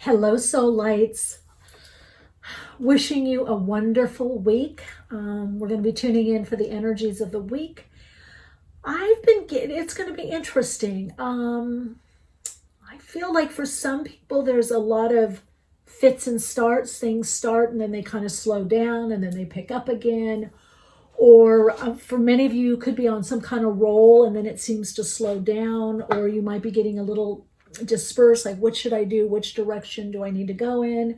Hello, Soul Lights. Wishing you a wonderful week. We're going to be tuning in for the energies of the week. It's going to be interesting. I feel like for some people, there's a lot of fits and starts. Things start and then they kind of slow down and then they pick up again. Or for many of you, could be on some kind of roll and then it seems to slow down, or you might be getting a little dispersed, like what should I do? Which direction do I need to go in?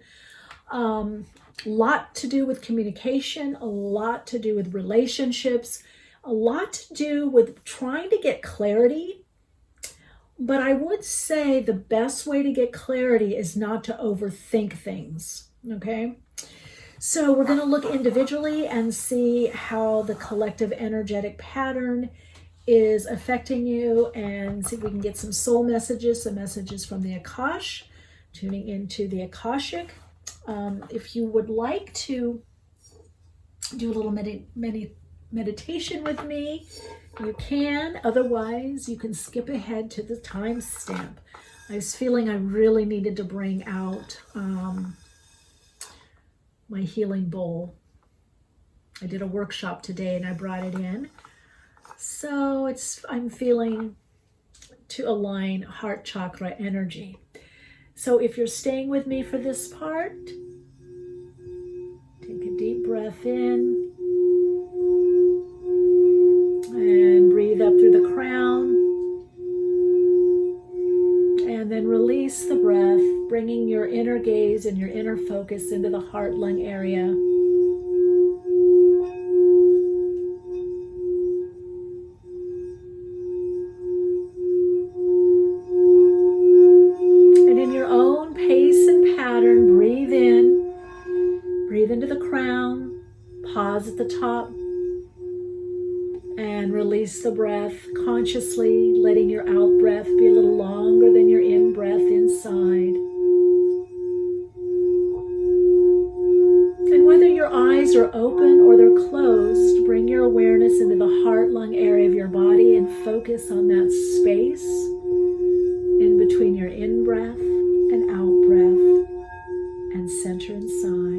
Lot to do with communication, a lot to do with relationships, a lot to do with trying to get clarity. But I would say the best way to get clarity is not to overthink things, okay? So we're going to look individually and see how the collective energetic pattern is affecting you, and see if we can get some soul messages, some messages from the Akashic, tuning into the Akashic. If you would like to do a little meditation with me, you can. Otherwise, you can skip ahead to the timestamp. I was feeling I really needed to bring out my healing bowl. I did a workshop today and I brought it in. So I'm feeling to align heart chakra energy. So if you're staying with me for this part, take a deep breath in and breathe up through the crown, and then release the breath, bringing your inner gaze and your inner focus into the heart lung area. Into the crown, pause at the top, and release the breath consciously, letting your out breath be a little longer than your in breath inside. And whether your eyes are open or they're closed, bring your awareness into the heart lung area of your body and focus on that space in between your in breath and out breath, and center inside.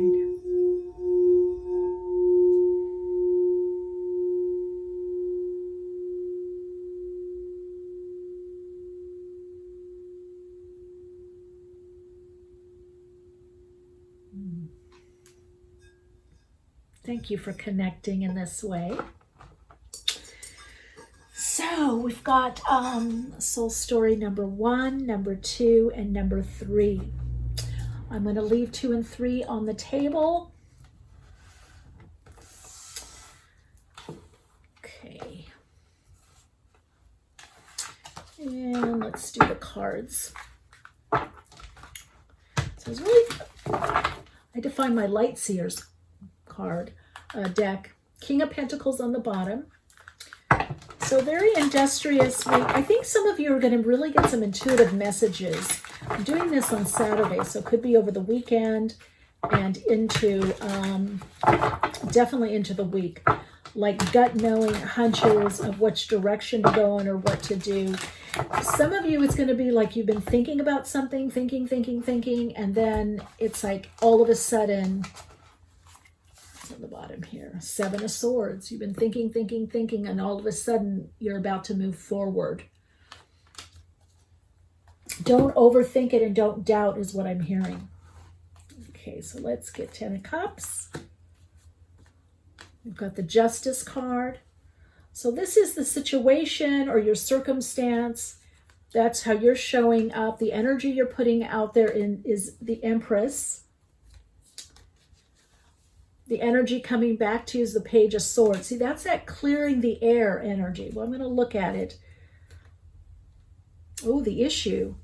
Thank you for connecting in this way. So we've got soul story number 1, number 2, and number 3. I'm going to leave 2 and 3 on the table. Okay. And let's do the cards. So I had to find my Light Seers card deck. King of Pentacles on the bottom. So very industrious week. I think some of you are going to really get some intuitive messages. I'm doing this on Saturday, so it could be over the weekend and into definitely into the week. Like gut knowing hunches of which direction to go in or what to do. Some of you, it's going to be like you've been thinking about something, thinking, and then it's like all of a sudden, on the bottom here, 7 of Swords. You've been thinking, and all of a sudden you're about to move forward. Don't overthink it and don't doubt is what I'm hearing. Okay, so let's get 10 of Cups. We've got the Justice card. So this is the situation or your circumstance. That's how you're showing up. The energy you're putting out there is the Empress. The energy coming back to you is the Page of Swords. See, that's that clearing the air energy. Well, I'm going to look at it. Oh, the issue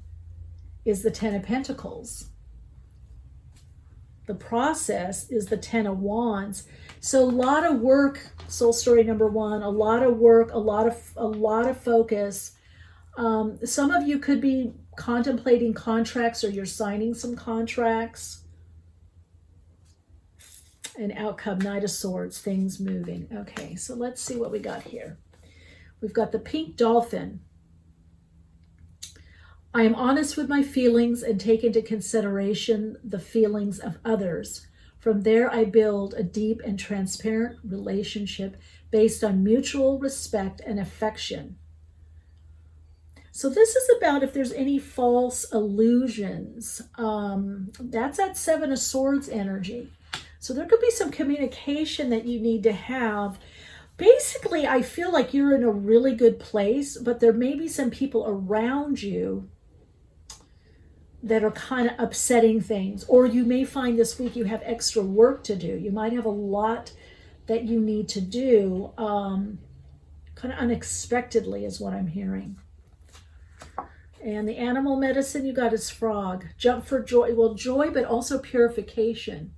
is the 10 of Pentacles. The process is the 10 of Wands. So a lot of work, soul story number 1, a lot of work, a lot of focus. Some of you could be contemplating contracts, or you're signing some contracts. And outcome, Knight of Swords, things moving. Okay, so let's see what we got here. We've got the Pink Dolphin. I am honest with my feelings and take into consideration the feelings of others. From there, I build a deep and transparent relationship based on mutual respect and affection. So this is about if there's any false illusions. That's that Seven of Swords energy. So there could be some communication that you need to have. Basically, I feel like you're in a really good place, but there may be some people around you that are kind of upsetting things. Or you may find this week you have extra work to do. You might have a lot that you need to do, kind of unexpectedly is what I'm hearing. And the animal medicine you got is frog. Jump for joy. Well, joy, but also purification.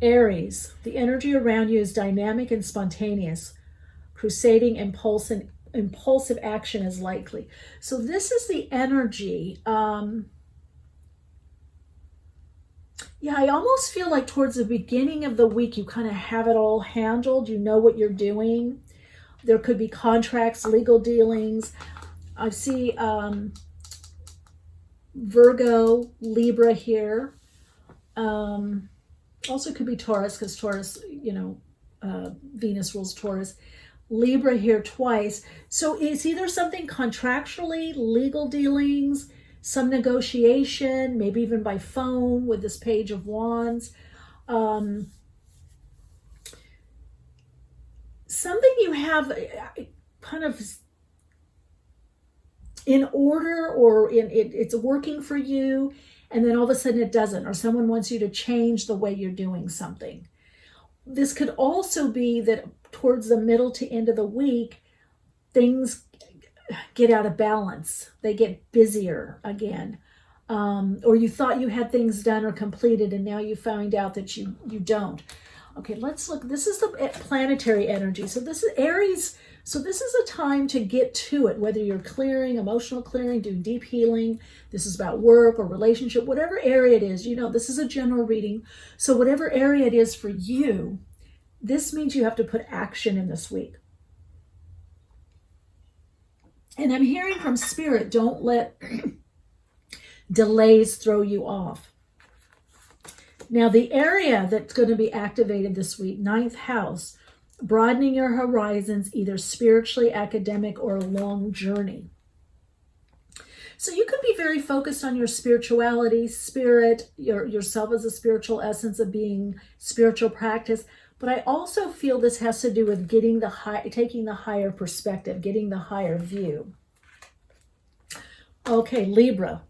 Aries, the energy around you is dynamic and spontaneous. Crusading, impulsive action is likely. So this is the energy. Yeah, I almost feel like towards the beginning of the week, you kind of have it all handled. You know what you're doing. There could be contracts, legal dealings. I see Virgo, Libra here. Also could be Taurus, because Taurus, Venus rules Taurus. Libra here twice. So it's either something contractually, legal dealings, some negotiation, maybe even by phone with this Page of Wands. Something you have kind of in order, or it's working for you, and then all of a sudden it doesn't, or someone wants you to change the way you're doing something. This could also be that towards the middle to end of the week, things get out of balance. They get busier again. Or you thought you had things done or completed, and now you find out that you don't. Okay, let's look. This is the planetary energy. So this is Aries. So this is a time to get to it, whether you're clearing, emotional clearing, doing deep healing. This is about work or relationship, whatever area it is. This is a general reading. So whatever area it is for you, this means you have to put action in this week. And I'm hearing from Spirit, don't let delays throw you off. Now, the area that's going to be activated this week, 9th house, broadening your horizons, either spiritually, academic, or a long journey. So you could be very focused on your spirituality, spirit, yourself as a spiritual essence of being, spiritual practice. But I also feel this has to do with taking the higher perspective, getting the higher view. Okay, Libra.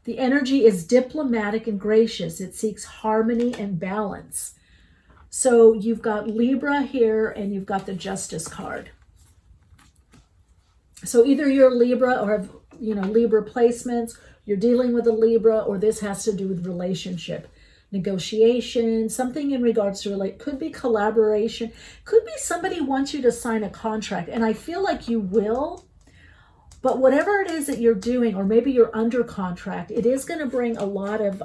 The energy is diplomatic and gracious. It seeks harmony and balance. So you've got Libra here, and you've got the Justice card. So either you're Libra or have, Libra placements, you're dealing with a Libra, or this has to do with relationship, negotiation, something in regards to could be collaboration, could be somebody wants you to sign a contract, and I feel like you will. But whatever it is that you're doing, or maybe you're under contract, it is going to bring a lot of,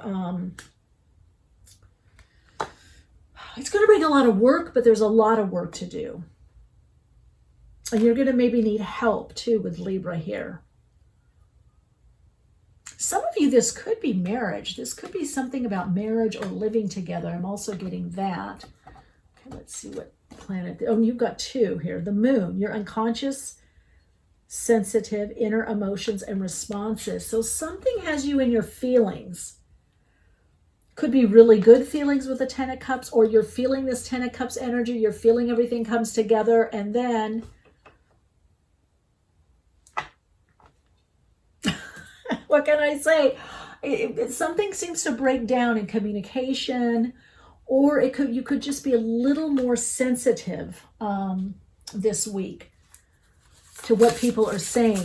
it's going to bring a lot of work, but there's a lot of work to do. And you're going to maybe need help too with Libra here. Some of you, this could be marriage. This could be something about marriage or living together. I'm also getting that. Okay, let's see what planet. Oh, you've got two here. The moon, your unconscious, sensitive, inner emotions and responses. So something has you in your feelings. Could be really good feelings with the 10 of Cups, or you're feeling this 10 of Cups energy. You're feeling everything comes together, and then what can I say? Something seems to break down in communication, or you could just be a little more sensitive this week to what people are saying.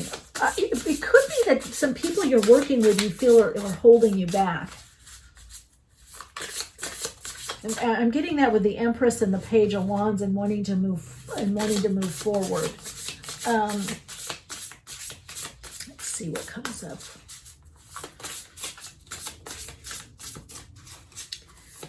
It could be that some people you're working with you feel are holding you back. And I'm getting that with the Empress and the Page of Wands, and wanting to move forward. Let's see what comes up.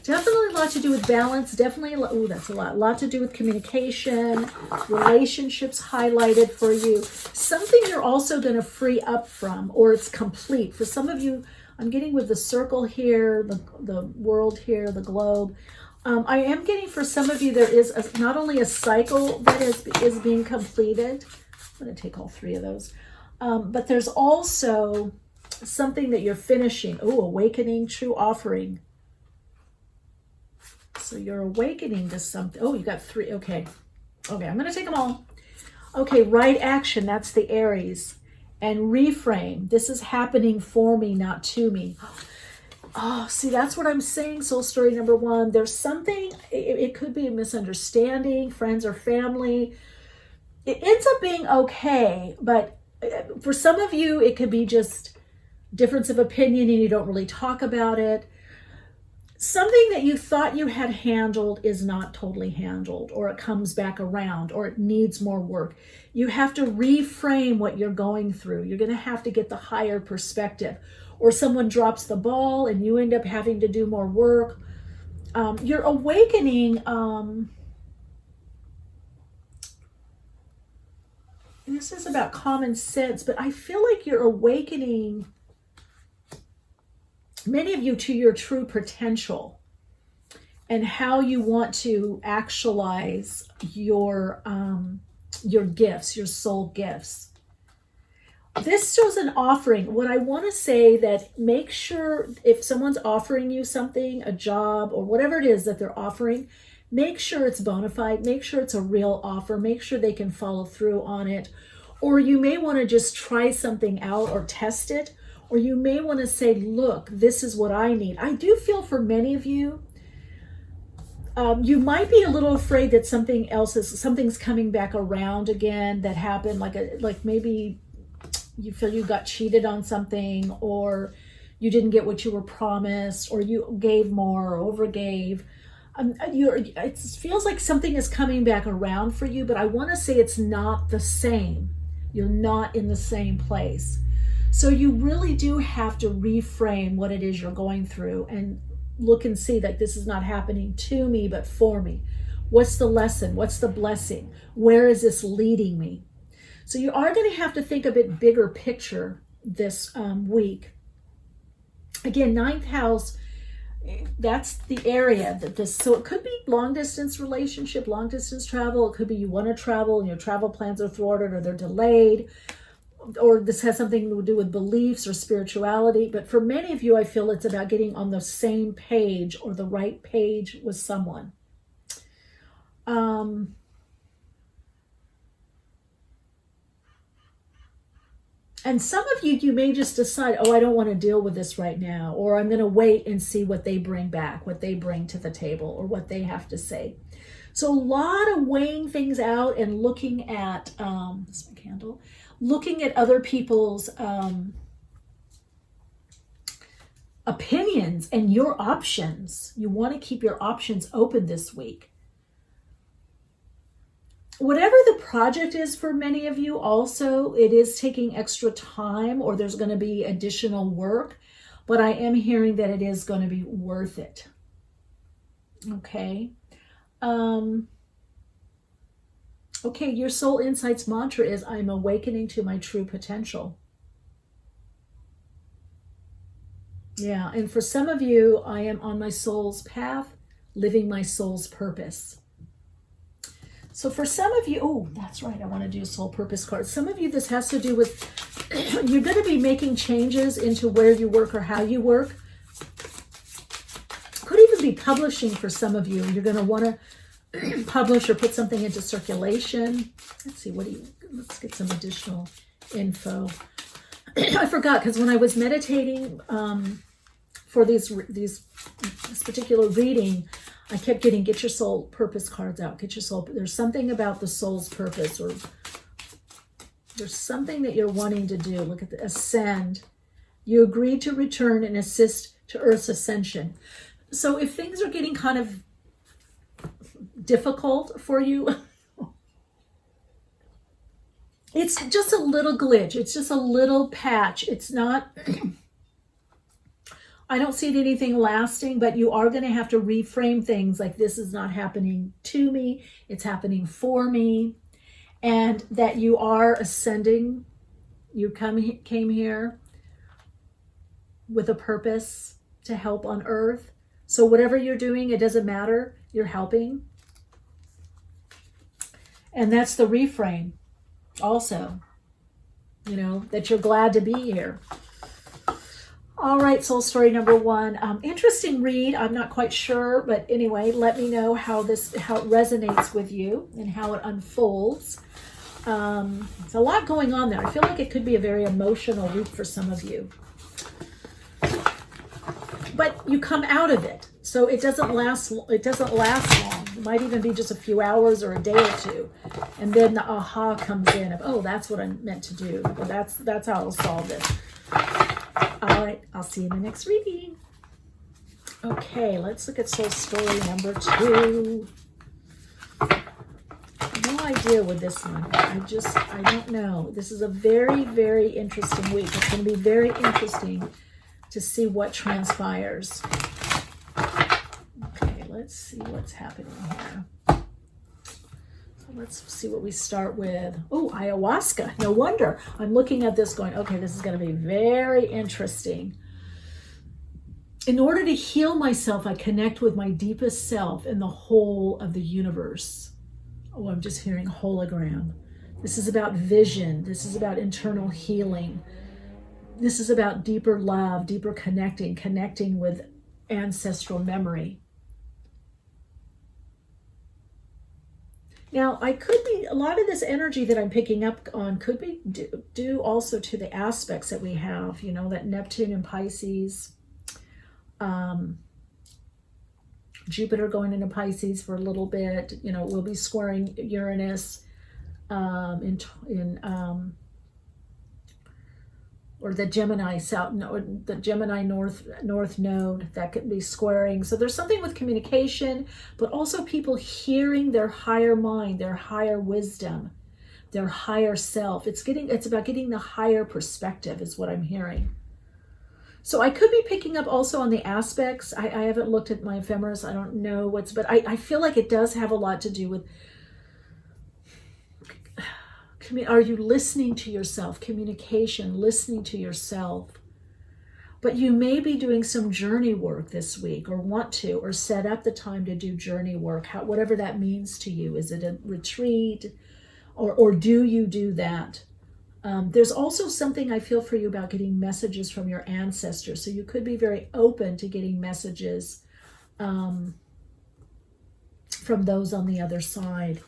Definitely lot to do with balance. Definitely, oh, that's a lot. A lot to do with communication, relationships highlighted for you. Something you're also going to free up from, or it's complete. For some of you, I'm getting with the circle here, the world here, the globe. I am getting for some of you, there is not only a cycle that is being completed. I'm going to take all three of those. But there's also something that you're finishing. Oh, awakening, true offering. So you're awakening to something. Oh, you got three. Okay. Okay, I'm going to take them all. Okay, right action. That's the Aries. And reframe. This is happening for me, not to me. Oh, see, that's what I'm saying. Soul story number one. There's something, it could be a misunderstanding, friends or family. It ends up being okay, but for some of you, it could be just difference of opinion and you don't really talk about it. Something that you thought you had handled is not totally handled, or it comes back around, or it needs more work. You have to reframe what you're going through. You're going to have to get the higher perspective, or someone drops the ball and you end up having to do more work. You're awakening. This is about common sense, but I feel like you're awakening, many of you, to your true potential and how you want to actualize your gifts, your soul gifts. This shows an offering. What I want to say that make sure if someone's offering you something, a job or whatever it is that they're offering, make sure it's bona fide, make sure it's a real offer, make sure they can follow through on it. Or you may want to just try something out or test it. Or you may want to say, look, this is what I need. I do feel for many of you, you might be a little afraid that something's coming back around again that happened, like maybe you feel you got cheated on something, or you didn't get what you were promised, or you gave more or overgave. It feels like something is coming back around for you, but I want to say it's not the same. You're not in the same place. So you really do have to reframe what it is you're going through and look and see that this is not happening to me, but for me. What's the lesson? What's the blessing? Where is this leading me? So you are going to have to think a bit bigger picture this week. Again, ninth house, that's the area that this, so it could be long distance relationship, long distance travel. It could be you want to travel and your travel plans are thwarted or they're delayed. Or this has something to do with beliefs or spirituality. But for many of you, I feel it's about getting on the same page or the right page with someone. And some of you may just decide, oh, I don't want to deal with this right now. Or I'm going to wait and see what they bring back, what they bring to the table, or what they have to say. So a lot of weighing things out and looking at, this is my candle, looking at other people's opinions and your options. You want to keep your options open this week. Whatever the project is for many of you, also, it is taking extra time or there's going to be additional work, but I am hearing that it is going to be worth it. Okay. Okay, your soul insights mantra is, I'm awakening to my true potential. Yeah, and for some of you, I am on my soul's path, living my soul's purpose. So for some of you, oh, that's right, I want to do a soul purpose card. Some of you, this has to do with, you're going to be making changes into where you work or how you work. Could even be publishing for some of you. You're going to want to publish or put something into circulation. Let's see, let's get some additional info. I forgot, because when I was meditating for this particular reading, I kept getting, get your soul purpose cards out. Get your soul. There's something about the soul's purpose, or there's something that you're wanting to do. Look at the ascend. You agreed to return and assist to Earth's ascension. So if things are getting kind of difficult for you, it's just a little glitch. It's just a little patch. It's not I don't see anything lasting, but you are going to have to reframe things like this is not happening to me, it's happening for me, and that you are ascending. You came here with a purpose to help on earth. So whatever you're doing, it doesn't matter, you're helping. And that's the reframe also, you know, that you're glad to be here. All right, soul story number 1. Interesting read. I'm not quite sure, but anyway, let me know how it resonates with you and how it unfolds. There's a lot going on there. I feel like it could be a very emotional week for some of you. But you come out of it, so it doesn't last. It doesn't last long. It might even be just a few hours or a day or two, and then the aha comes in of, oh, that's what I'm meant to do. Well, that's how I'll solve this. All right, I'll see you in the next reading. Okay, let's look at soul story number 2. No idea with this one. I don't know. This is a very, very interesting week. It's going to be very interesting to see what transpires. Okay, let's see what's happening here. So let's see what we start with. Oh, ayahuasca. No wonder. I'm looking at this going, okay, this is going to be very interesting. In order to heal myself, I connect with my deepest self and the whole of the universe. Oh, I'm just hearing hologram. This is about vision. This is about internal healing. This is about deeper love, deeper connecting with ancestral memory. Now, a lot of this energy that I'm picking up on could be due also to the aspects that we have, you know, that Neptune and Pisces, Jupiter going into Pisces for a little bit, you know, we'll be squaring Uranus or the Gemini north node that could be squaring. So there's something with communication, but also people hearing their higher mind, their higher wisdom, their higher self. It's about getting the higher perspective is what I'm hearing. So I could be picking up also on the aspects. I haven't looked at my ephemeris. I don't know but I feel like it does have a lot to do with, are you listening to yourself? Communication, listening to yourself. But you may be doing some journey work this week, or want to, or set up the time to do journey work, whatever that means to you. Is it a retreat, or do you do that? There's also something I feel for you about getting messages from your ancestors. So you could be very open to getting messages from those on the other side.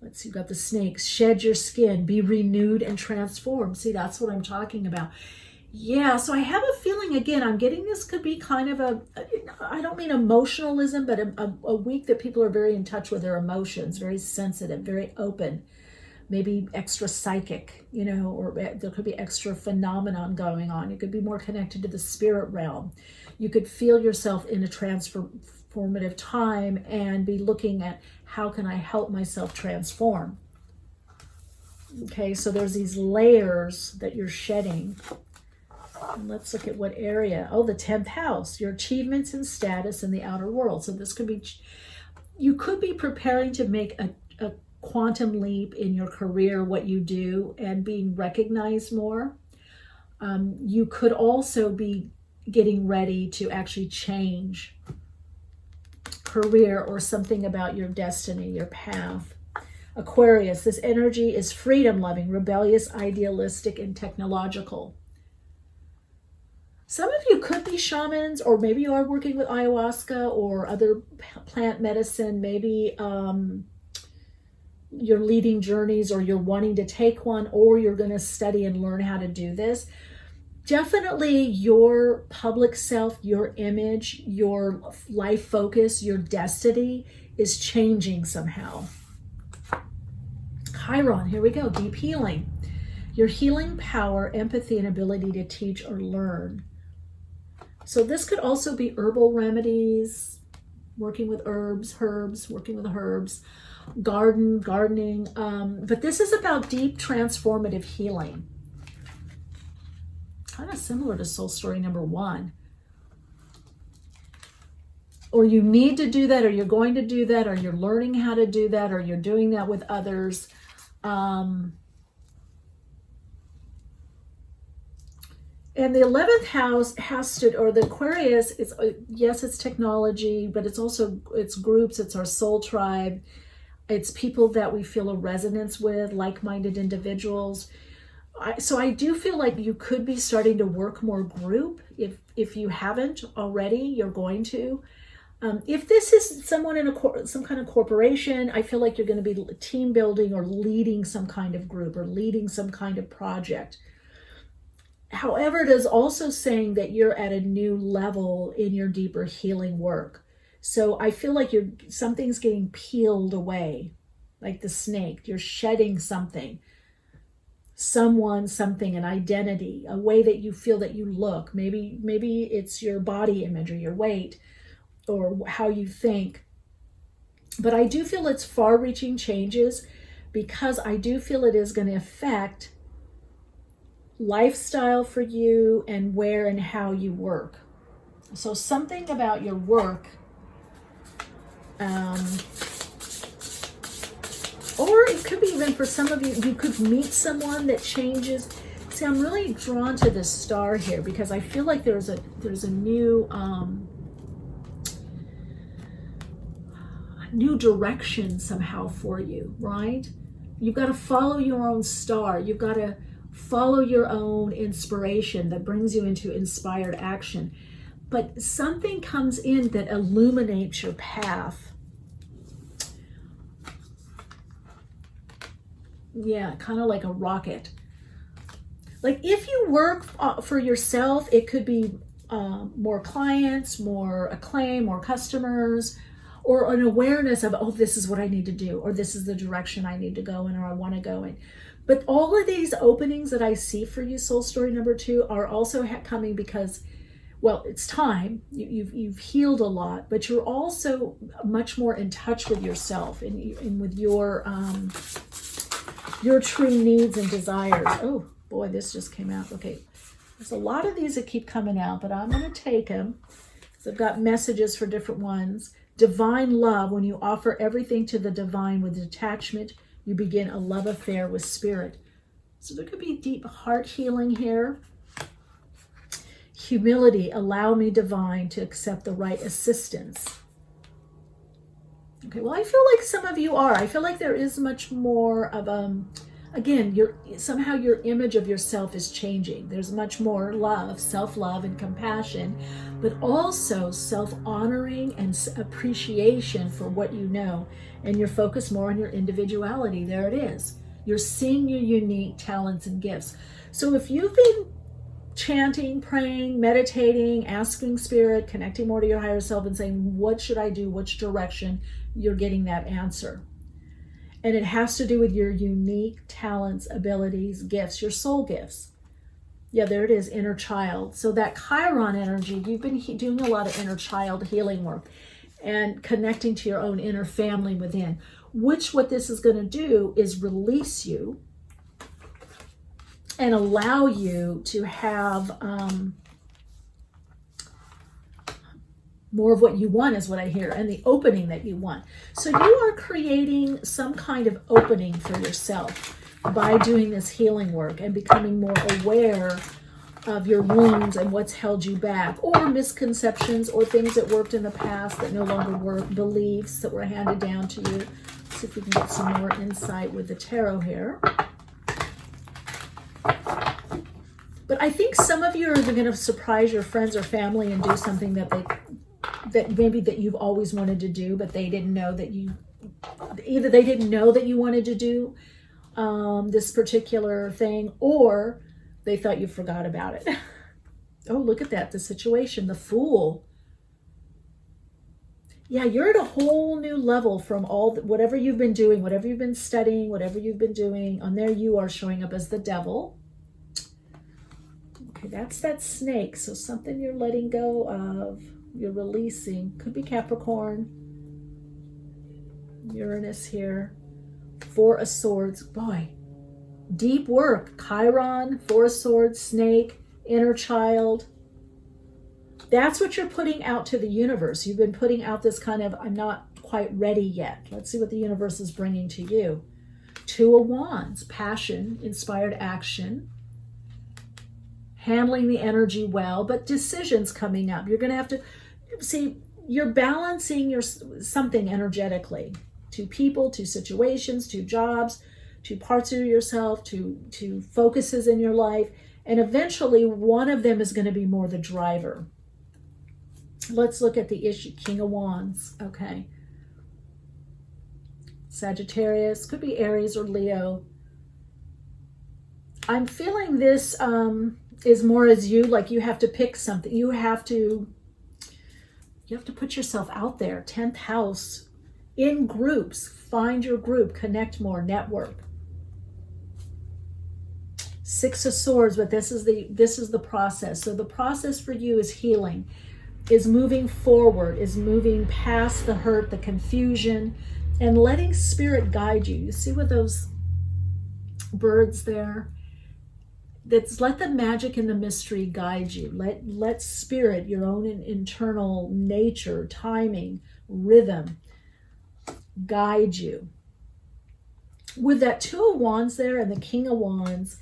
Let's see, you've got the snakes. Shed your skin, be renewed and transformed. See, that's what I'm talking about. Yeah, so I have a feeling, again, I'm getting this could be kind of I don't mean emotionalism, but a week that people are very in touch with their emotions, very sensitive, very open, maybe extra psychic, you know, or there could be extra phenomenon going on. You could be more connected to the spirit realm. You could feel yourself in a transformative time and be looking at how can I help myself transform. Okay, so there's these layers that you're shedding. And let's look at what area. Oh, the 10th house, your achievements and status in the outer world. So this could be, you could be preparing to make a quantum leap in your career, what you do, and being recognized more. You could also be getting ready to actually change career or something about your destiny, your path. Aquarius, this energy is freedom loving, rebellious, idealistic, and technological. Some of you could be shamans, or maybe you are working with ayahuasca or other plant medicine. Maybe you're leading journeys, or you're wanting to take one, or you're going to study and learn how to do this. Definitely your public self, your image, your life focus, your destiny is changing somehow. Chiron, here we go, deep healing. Your healing power, empathy, and ability to teach or learn. So this could also be herbal remedies, working with herbs, gardening. But this is about deep transformative healing. Kind of similar to soul story number 1. or you need to do that, or you're going to do that, or you're learning how to do that, or you're doing that with others. And the 11th house has to, or the Aquarius, is, yes, it's technology, but it's also, it's groups, it's our soul tribe. It's people that we feel a resonance with, like-minded individuals. So I do feel like you could be starting to work more group. If you haven't already, you're going to. If this is someone in some kind of corporation, I feel like you're going to be team building or leading some kind of group or leading some kind of project. However, it is also saying that you're at a new level in your deeper healing work. So I feel like something's getting peeled away, like the snake. You're shedding something, someone, something, an identity, a way that you feel that you look. Maybe it's your body image or your weight or how you think. But I do feel it's far-reaching changes, because I do feel it is going to affect lifestyle for you and where and how you work. So something about your work, or it could be even for some of you, you could meet someone that changes. See, I'm really drawn to this star here because I feel like there's a new new direction somehow for you, right? You've got to follow your own star. You've got to follow your own inspiration that brings you into inspired action. But something comes in that illuminates your path. Yeah, kind of like a rocket. Like if you work for yourself, it could be more clients, more acclaim, more customers, or an awareness of, oh, this is what I need to do, or this is the direction I need to go in, or I want to go in. But all of these openings that I see for you, soul story number 2, are also coming because, well, it's time. You've healed a lot, but you're also much more in touch with yourself and with your true needs and desires. Oh boy, this just came out. Okay, there's a lot of these that keep coming out, but I'm going to take them because I've got messages for different ones. Divine love. When you offer everything to the divine with detachment, you begin a love affair with spirit. So there could be deep heart healing here. Humility. Allow me, divine, to accept the right assistance. Okay, well, I feel like some of you are. I feel like there is much more of again, somehow your image of yourself is changing. There's much more love, self-love and compassion, but also self-honoring and appreciation for what you know. And you're focused more on your individuality. There it is. You're seeing your unique talents and gifts. So if you've been chanting, praying, meditating, asking spirit, connecting more to your higher self and saying, what should I do? Which direction? You're getting that answer. And it has to do with your unique talents, abilities, gifts, your soul gifts. Yeah, there it is, inner child. So that Chiron energy, you've been doing a lot of inner child healing work and connecting to your own inner family within, which what this is going to do is release you and allow you to have more of what you want, is what I hear, and the opening that you want. So you are creating some kind of opening for yourself by doing this healing work and becoming more aware of your wounds and what's held you back, or misconceptions or things that worked in the past that no longer work, beliefs that were handed down to you. Let's see if we can get some more insight with the tarot here. But I think some of you are going to surprise your friends or family and do something that you've always wanted to do, but they didn't know that either they didn't know that you wanted to do this particular thing, or they thought you forgot about it. Oh, look at that, the situation, the Fool. Yeah, you're at a whole new level from whatever you've been doing, whatever you've been studying, whatever you've been doing. On there you are showing up as the Devil. Okay, that's that snake. So something you're letting go of, you're releasing. Could be Capricorn, Uranus here. 4 of Swords. Boy, deep work. Chiron, 4 of Swords, snake, inner child. That's what you're putting out to the universe. You've been putting out this kind of, I'm not quite ready yet. Let's see what the universe is bringing to you. Two of Wands, passion, inspired action, handling the energy well, but decisions coming up. You're going to have to see, you're balancing your something energetically, to people, to situations, to jobs, to parts of yourself, to focuses in your life. And eventually one of them is going to be more the driver. Let's look at the issue. King of Wands. Okay. Sagittarius, could be Aries or Leo. I'm feeling this is more as you, like you have to pick something. You have to put yourself out there. 10th house, in groups, find your group, connect more, network. 6 of Swords, but this is the process. So the process for you is healing, is moving forward, is moving past the hurt, the confusion, and letting spirit guide you. You see with those birds there? That's let the magic and the mystery guide you. Let spirit, your own internal nature, timing, rhythm, guide you. With that 2 of Wands there and the King of Wands,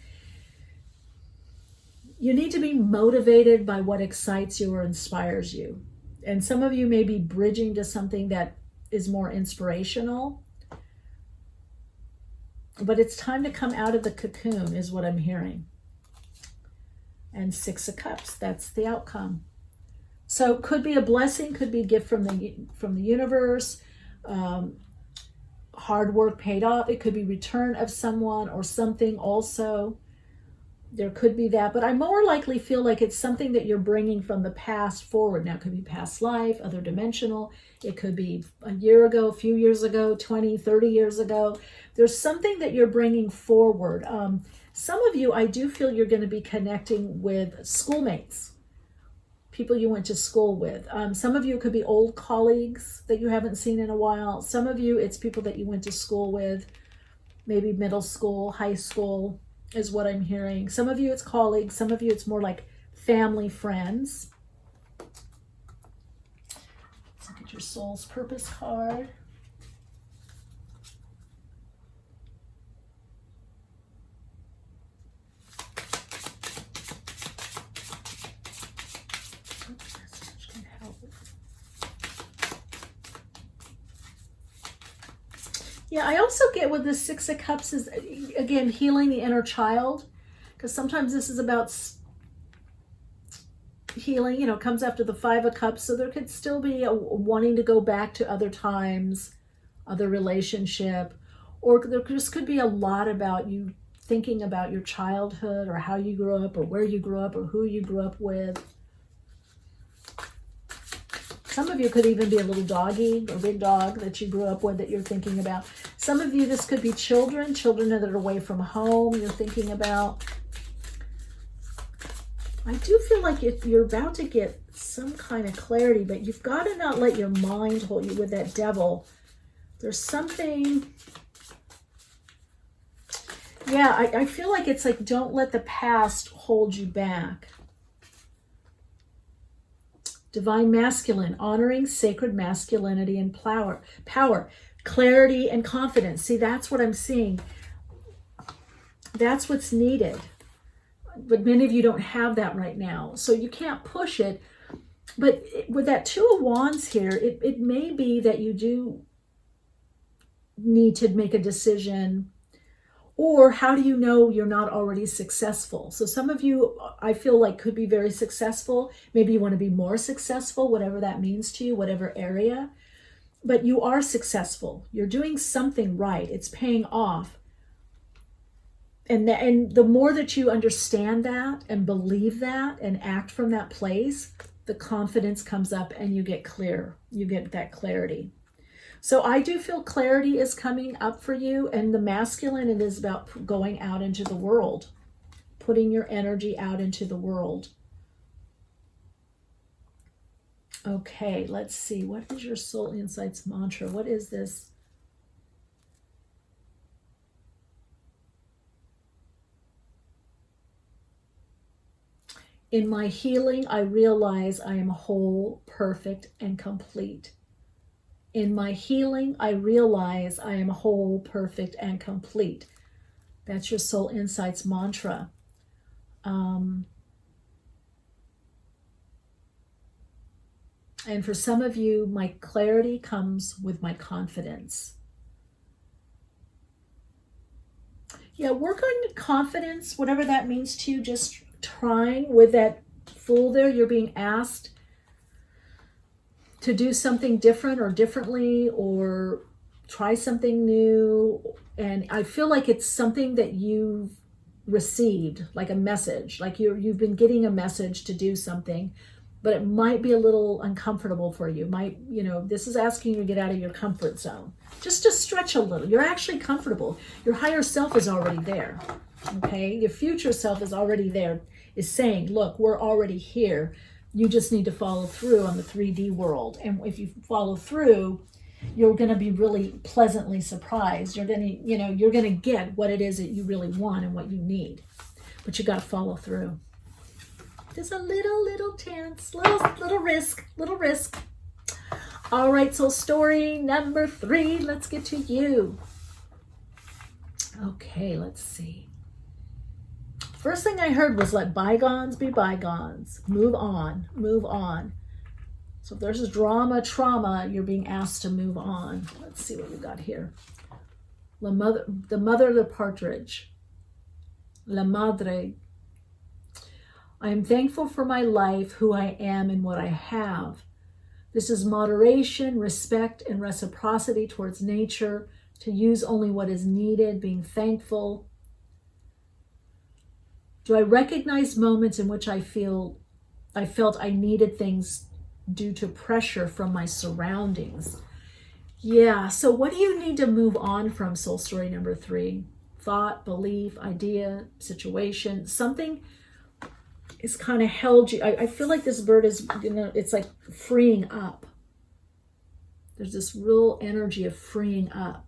you need to be motivated by what excites you or inspires you. And some of you may be bridging to something that is more inspirational. But it's time to come out of the cocoon is what I'm hearing. And 6 of Cups, that's the outcome. So could be a blessing, could be a gift from the universe. Hard work paid off. It could be return of someone or something also. There could be that, but I more likely feel like it's something that you're bringing from the past forward. Now, it could be past life, other dimensional. It could be a year ago, a few years ago, 20, 30 years ago. There's something that you're bringing forward. Some of you, I do feel you're going to be connecting with schoolmates, people you went to school with. Some of you, it could be old colleagues that you haven't seen in a while. Some of you, it's people that you went to school with, maybe middle school, high school, is what I'm hearing. Some of you it's colleagues, some of you it's more like family, friends. Let's look at your soul's purpose card. Yeah, I also get with the 6 of Cups is, again, healing the inner child. Because sometimes this is about healing, comes after the 5 of Cups. So there could still be a wanting to go back to other times, other relationship. Or there just could be a lot about you thinking about your childhood or how you grew up or where you grew up or who you grew up with. Some of you could even be a little doggy or big dog that you grew up with that you're thinking about. Some of you, this could be children that are away from home you're thinking about. I do feel like you're about to get some kind of clarity, but you've got to not let your mind hold you with that devil. There's something... Yeah, I feel like it's like don't let the past hold you back. Divine masculine, honoring sacred masculinity and power, clarity and confidence. See, that's what I'm seeing. That's what's needed. But many of you don't have that right now. So you can't push it. But with that 2 of Wands here, it may be that you do need to make a decision. Or how do you know you're not already successful? So some of you, I feel like, could be very successful. Maybe you want to be more successful, whatever that means to you, whatever area. But you are successful. You're doing something right. It's paying off. And the more that you understand that and believe that and act from that place, the confidence comes up and you get clear. You get that clarity. So I do feel clarity is coming up for you, and the masculine, it is about going out into the world, putting your energy out into the world. Okay, let's see. What is your soul insights mantra? What is this? In my healing, I realize I am whole, perfect, and complete. In my healing, I realize I am whole, perfect, and complete. That's your Soul Insights mantra. And for some of you, my clarity comes with my confidence. Yeah, work on confidence, whatever that means to you, just trying with that Fool there. You're being asked to do something different or differently, or try something new. And I feel like it's something that you've received, like a message, like you've been getting a message to do something, but it might be a little uncomfortable for you. This is asking you to get out of your comfort zone, just to stretch a little. You're actually comfortable. Your higher self is already there. Okay. Your future self is already there, is saying, look, we're already here. You just need to follow through on the 3D world. And if you follow through, you're going to be really pleasantly surprised. You're going to get what it is that you really want and what you need. But you got to follow through. Just a little chance, little risk. All right, so story number 3. Let's get to you. Okay, let's see. First thing I heard was let bygones be bygones. Move on. So if there's drama, trauma, you're being asked to move on. Let's see what we got here. The mother of the partridge. La madre. I am thankful for my life, who I am, and what I have. This is moderation, respect, and reciprocity towards nature, to use only what is needed, being thankful. Do I recognize moments in which I felt I needed things due to pressure from my surroundings? Yeah, so what do you need to move on from, soul story number 3? Thought, belief, idea, situation, something is kind of held you. I feel like this bird is, it's like freeing up. There's this real energy of freeing up.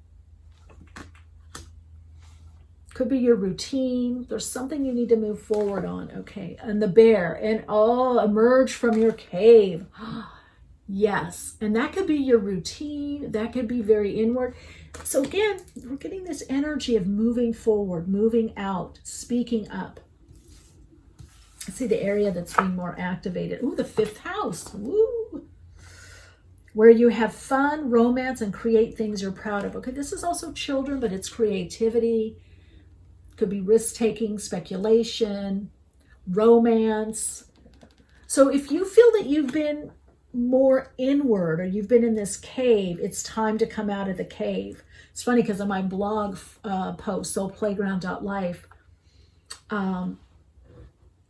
Could be your routine. There's something you need to move forward on. Okay. And the bear, and emerge from your cave. Yes. And that could be your routine. That could be very inward. So again, we're getting this energy of moving forward, moving out, speaking up. Let's see the area that's being more activated. Ooh, the 5th house. Woo. Where you have fun, romance, and create things you're proud of. Okay, this is also children, but it's creativity. Could be risk-taking, speculation, romance. So if you feel that you've been more inward, or you've been in this cave, it's time to come out of the cave. It's funny because on my blog post, soulplayground.life,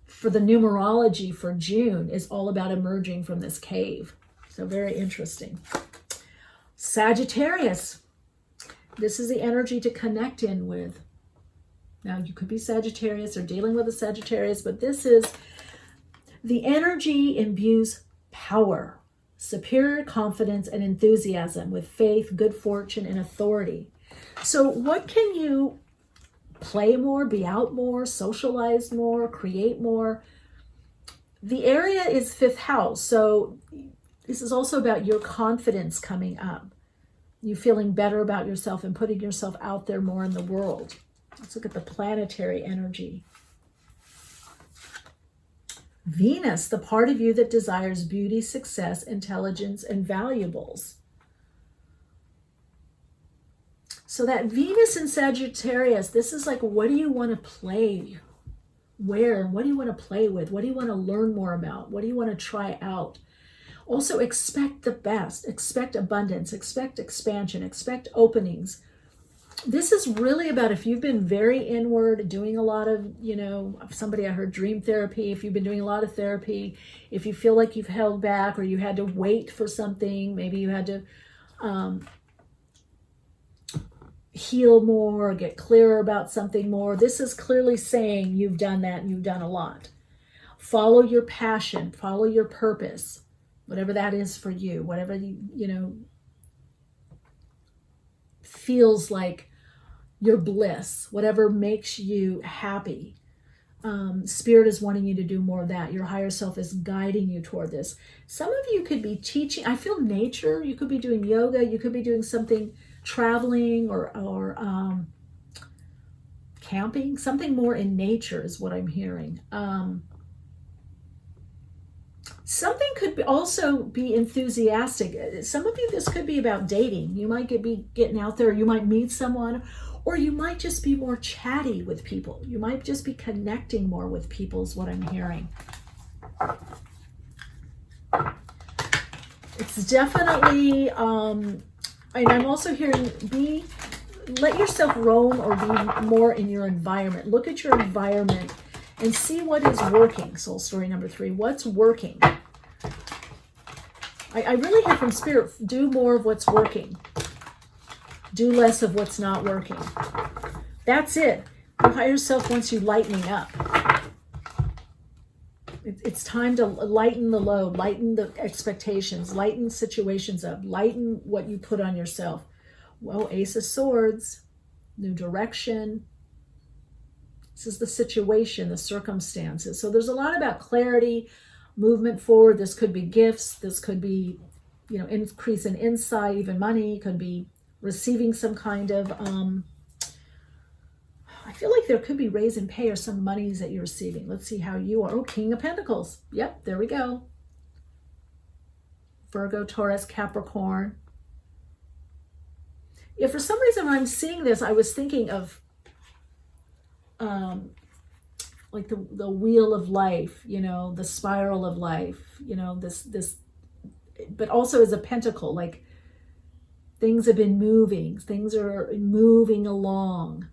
for the numerology for June is all about emerging from this cave. So very interesting. Sagittarius. This is the energy to connect in with. Now, you could be Sagittarius or dealing with a Sagittarius, but this is the energy imbues power, superior confidence, and enthusiasm with faith, good fortune, and authority. So what can you play more, be out more, socialize more, create more? The area is 5th house. So this is also about your confidence coming up. You feeling better about yourself and putting yourself out there more in the world. Let's look at the planetary energy. Venus, the part of you that desires beauty, success, intelligence, and valuables. So that Venus in Sagittarius, this is like, what do you want to play? Where? What do you want to play with? What do you want to learn more about? What do you want to try out? Also, expect the best. Expect abundance. Expect expansion. Expect openings. This is really about, if you've been very inward, doing a lot of, somebody I heard dream therapy, if you've been doing a lot of therapy, if you feel like you've held back or you had to wait for something, maybe you had to heal more or get clearer about something more. This is clearly saying you've done that and you've done a lot. Follow your passion, follow your purpose, whatever that is for you, whatever feels like your bliss, whatever makes you happy. Spirit is wanting you to do more of that. Your higher self is guiding you toward this. Some of you could be teaching. I feel nature. You could be doing yoga. You could be doing something, traveling or camping. Something more in nature is what I'm hearing. Something could also be enthusiastic. Some of you, this could be about dating. You might be getting out there. You might meet someone, or you might just be more chatty with people. You might just be connecting more with people is what I'm hearing. It's definitely, and I'm also hearing let yourself roam or be more in your environment. Look at your environment and see what is working. Soul story number 3. What's working? I really hear from Spirit, do more of what's working. Do less of what's not working. That's it. Your higher self wants you lightening up. It's time to lighten the load, lighten the expectations, lighten situations up, lighten what you put on yourself. Well, Ace of Swords, new direction. This is the situation, the circumstances. So there's a lot about clarity, movement forward. This could be gifts. This could be, increase in insight, even money. Could be receiving some kind of, I feel like there could be raise in pay or some monies that you're receiving. Let's see how you are. Oh, King of Pentacles. Yep, there we go. Virgo, Taurus, Capricorn. Yeah, for some reason when I'm seeing this, I was thinking of like the wheel of life, the spiral of life, this, but also as a pentacle, like things have been moving, things are moving along.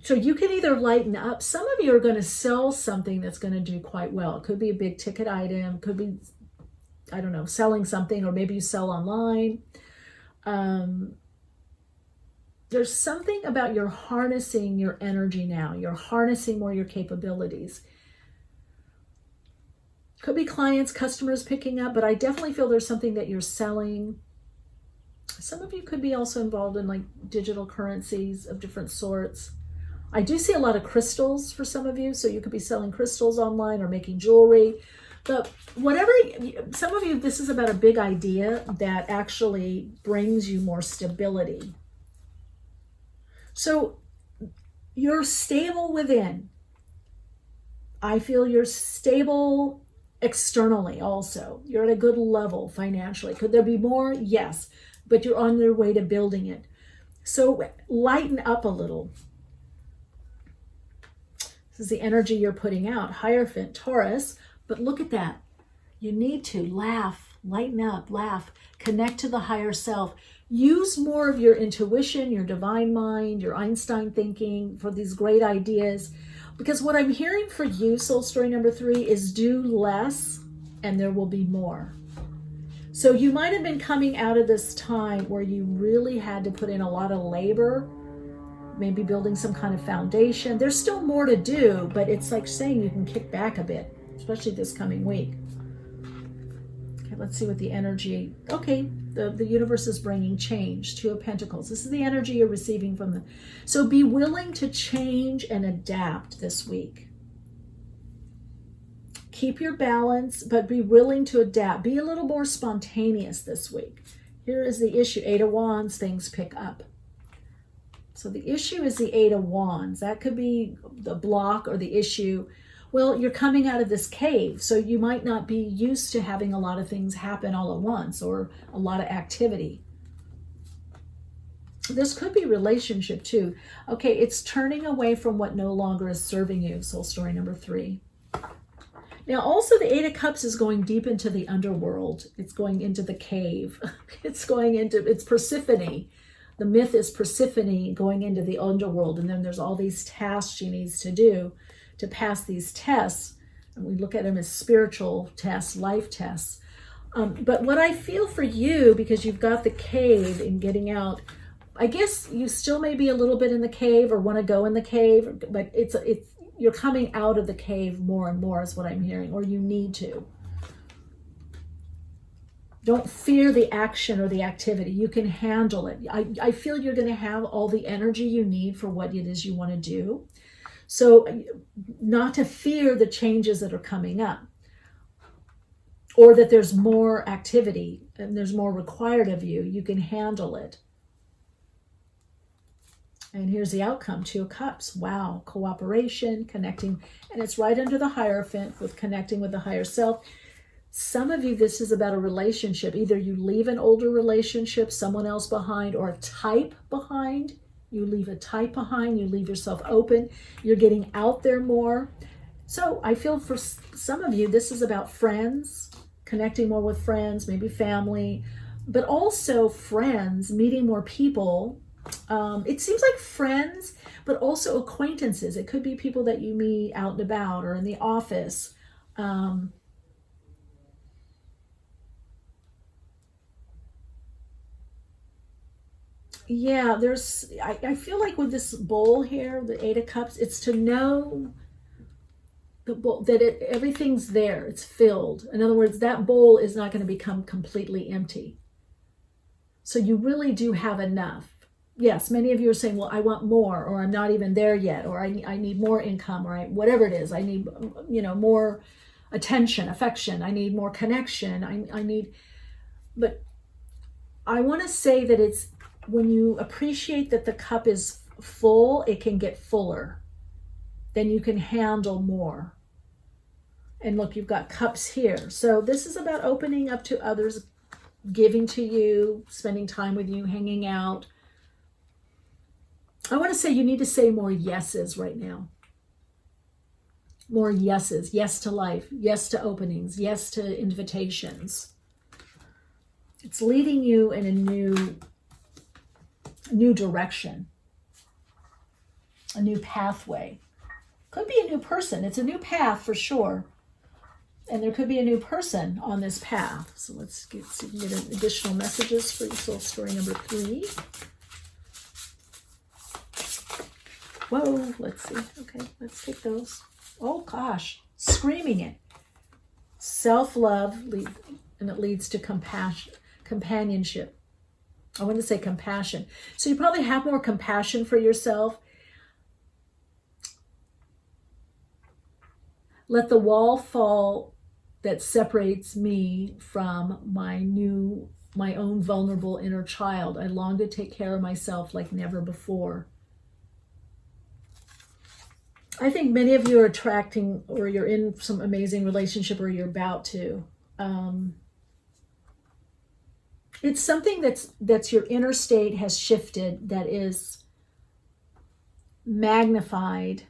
So you can either lighten up. Some of you are going to sell something that's going to do quite well. It could be a big ticket item, could be, I don't know, selling something, or maybe you sell online. There's something about you're harnessing your energy now. You're harnessing more your capabilities. Could be clients, customers picking up, but I definitely feel there's something that you're selling. Some of you could be also involved in like digital currencies of different sorts. I do see a lot of crystals for some of you, so you could be selling crystals online or making jewelry. But whatever, some of you, this is about a big idea that actually brings you more stability. So you're stable within. I feel you're stable externally also. You're at a good level financially. Could there be more? Yes, but you're on your way to building it. So lighten up a little. This is the energy you're putting out. Hierophant, Taurus, but look at that. You need to laugh, lighten up, laugh, connect to the higher self. Use more of your intuition, your divine mind, your Einstein thinking for these great ideas. Because what I'm hearing for you, soul story number 3, is do less and there will be more. So you might have been coming out of this time where you really had to put in a lot of labor, maybe building some kind of foundation. There's still more to do, but it's like saying you can kick back a bit, especially this coming week. Okay, let's see what the energy, okay, the universe is bringing change. 2 of Pentacles. This is the energy you're receiving from them. So be willing to change and adapt this week. Keep your balance, but be willing to adapt. Be a little more spontaneous this week. Here is the issue. 8 of Wands, things pick up. So the issue is the 8 of Wands. That could be the block or the issue. Well, you're coming out of this cave, so you might not be used to having a lot of things happen all at once or a lot of activity. This could be relationship too. Okay, it's turning away from what no longer is serving you, soul story number 3. Now, also the 8 of Cups is going deep into the underworld. It's going into the cave. It's Persephone. The myth is Persephone going into the underworld, and then there's all these tasks she needs to do to pass these tests. And we look at them as spiritual tests, life tests. But what I feel for you, because you've got the cave and getting out, I guess you still may be a little bit in the cave or want to go in the cave, but you're coming out of the cave more and more is what I'm hearing, or you need to. Don't fear the action or the activity. You can handle it. I feel you're going to have all the energy you need for what it is you want to do. So not to fear the changes that are coming up, or that there's more activity and there's more required of you. You can handle it. And here's the outcome, 2 of Cups. Wow, cooperation, connecting, and it's right under the Hierophant with connecting with the higher self. Some of you, this is about a relationship. Either you leave an older relationship, someone else behind, or a type behind. You leave a type behind, you leave yourself open, you're getting out there more. So I feel for some of you, this is about friends, connecting more with friends, maybe family, but also friends, meeting more people. It seems like friends, but also acquaintances. It could be people that you meet out and about or in the office. Yeah, I feel like with this bowl here, the 8 of Cups, it's to know the bowl, that everything's there, it's filled. In other words, that bowl is not going to become completely empty. So you really do have enough. Yes, many of you are saying, well, I want more, or I'm not even there yet, or I need more income, or whatever it is. I need, more attention, affection. I need more connection. I need, but I want to say that it's when you appreciate that the cup is full, it can get fuller. Then you can handle more. And look, you've got cups here. So this is about opening up to others, giving to you, spending time with you, hanging out. I want to say you need to say more yeses right now. More yeses. Yes to life. Yes to openings. Yes to invitations. It's leading you in a new direction. A new pathway. Could be a new person. It's a new path for sure. And there could be a new person on this path. So let's see if we can get additional messages for soul story number 3. Whoa, let's see. Okay, let's take those. Oh gosh, screaming it. Self-love, and it leads to compassion, companionship. I want to say compassion. So you probably have more compassion for yourself. Let the wall fall that separates me from my own vulnerable inner child. I long to take care of myself like never before. I think many of you are attracting, or you're in some amazing relationship, or you're about to. It's something that's your inner state has shifted, that is magnified,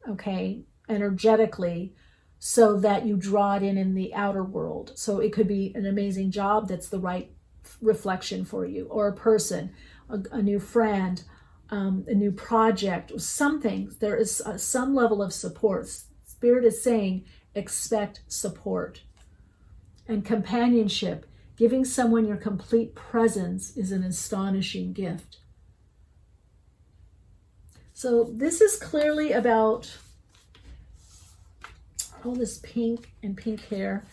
okay, energetically, so that you draw it in the outer world. So it could be an amazing job that's the right reflection for you, or a person, a new friend, a new project, something. There is some level of support. Spirit is saying, expect support. And companionship, giving someone your complete presence, is an astonishing gift. So this is clearly about all this pink and pink hair,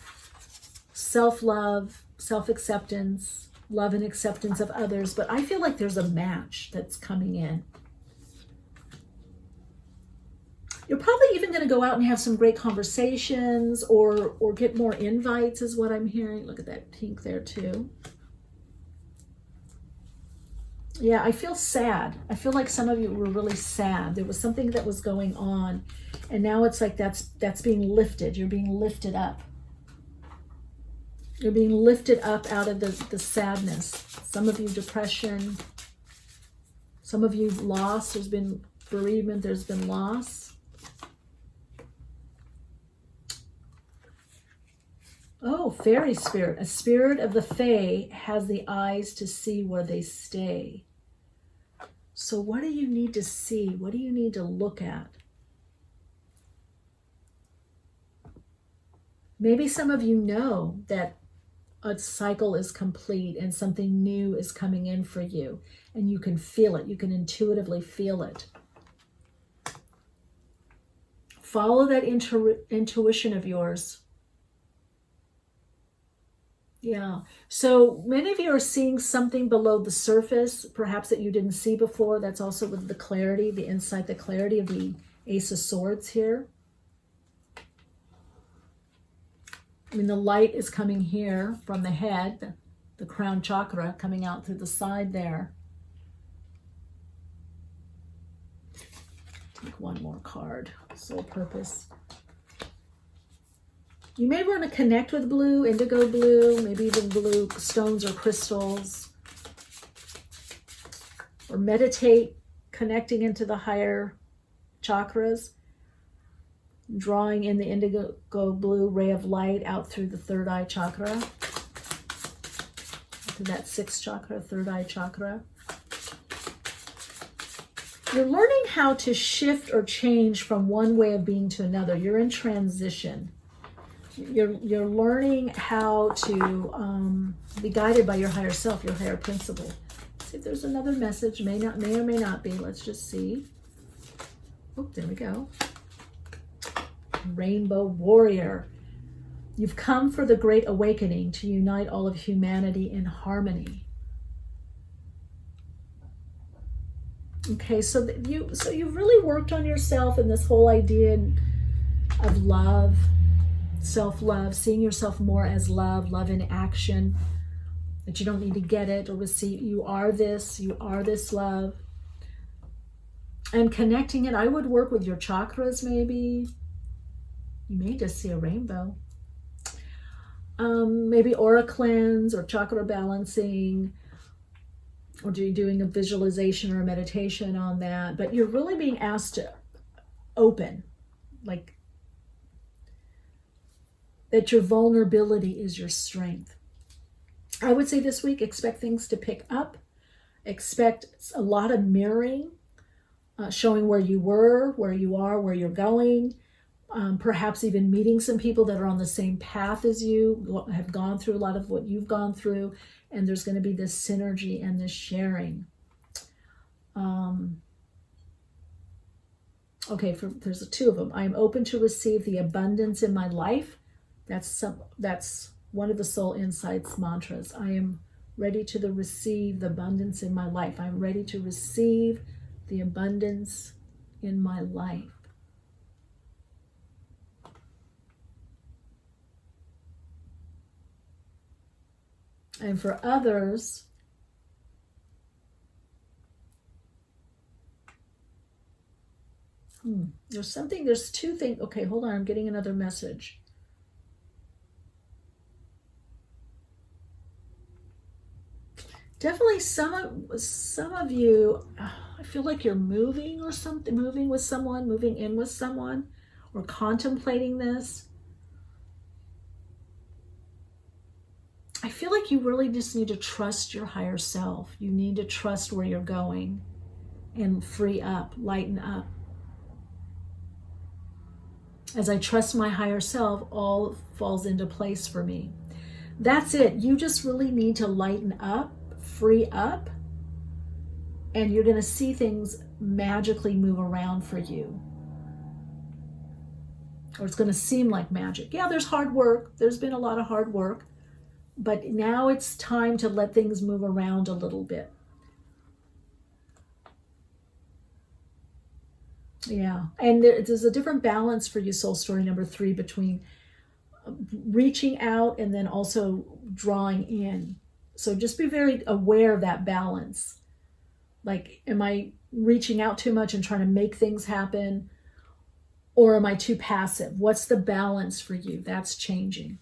self-love, self-acceptance, love and acceptance of others. But I feel like there's a match that's coming in. You're probably even going to go out and have some great conversations, or get more invites, is what I'm hearing. Look at that pink there too. Yeah, I feel sad. I feel like some of you were really sad. There was something that was going on, and now it's like that's being lifted. You're being lifted up. You're being lifted up out of the sadness. Some of you, depression. Some of you, loss. There's been bereavement. There's been loss. Oh, fairy spirit. A spirit of the fae has the eyes to see where they stay. So what do you need to see? What do you need to look at? Maybe some of you know that a cycle is complete and something new is coming in for you, and you can feel it. You can intuitively feel it. Follow that intuition of yours. Yeah. So many of you are seeing something below the surface, perhaps that you didn't see before. That's also with the clarity, the insight, the clarity of the Ace of Swords here. I mean, the light is coming here from the head, the crown chakra coming out through the side there. Take one more card. Soul purpose. You may want to connect with blue, indigo blue, maybe even blue stones or crystals. Or meditate, connecting into the higher chakras. Drawing in the indigo blue ray of light out through the third eye chakra. To that sixth chakra, third eye chakra. You're learning how to shift or change from one way of being to another. You're in transition. You're learning how to be guided by your higher self, your higher principle. See if there's another message. May or may not be. Let's just see. Oh, there we go. Rainbow Warrior. You've come for the great awakening to unite all of humanity in harmony. Okay, so you've really worked on yourself and this whole idea of love, self-love, seeing yourself more as love in action, that you don't need to get it or receive. You are this love. And connecting it, I would work with your chakras maybe. You may just see a rainbow. Maybe aura cleanse or chakra balancing, or doing a visualization or a meditation on that. But you're really being asked to open, like that your vulnerability is your strength. I would say this week, expect things to pick up. Expect a lot of mirroring, showing where you were, where you are, where you're going. Perhaps even meeting some people that are on the same path as you, have gone through a lot of what you've gone through, and there's going to be this synergy and this sharing. Okay, there's two of them. I am open to receive the abundance in my life. That's one of the Soul Insights mantras. I am ready to receive the abundance in my life. I'm ready to receive the abundance in my life. And for others, there's two things. Okay, hold on, I'm getting another message. Definitely some of you, I feel like you're moving or something, moving with someone, moving in with someone, or contemplating this. I feel like you really just need to trust your higher self. You need to trust where you're going and free up, lighten up. As I trust my higher self, all falls into place for me. That's it. You just really need to lighten up, free up, and you're going to see things magically move around for you. Or it's going to seem like magic. Yeah, there's hard work. There's been a lot of hard work. But now it's time to let things move around a little bit. Yeah, and there's a different balance for you, soul story number 3, between reaching out and then also drawing in. So just be very aware of that balance. Like, am I reaching out too much and trying to make things happen? Or am I too passive? What's the balance for you? That's changing.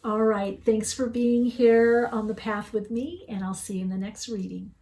All right, thanks for being here on the path with me, and I'll see you in the next reading.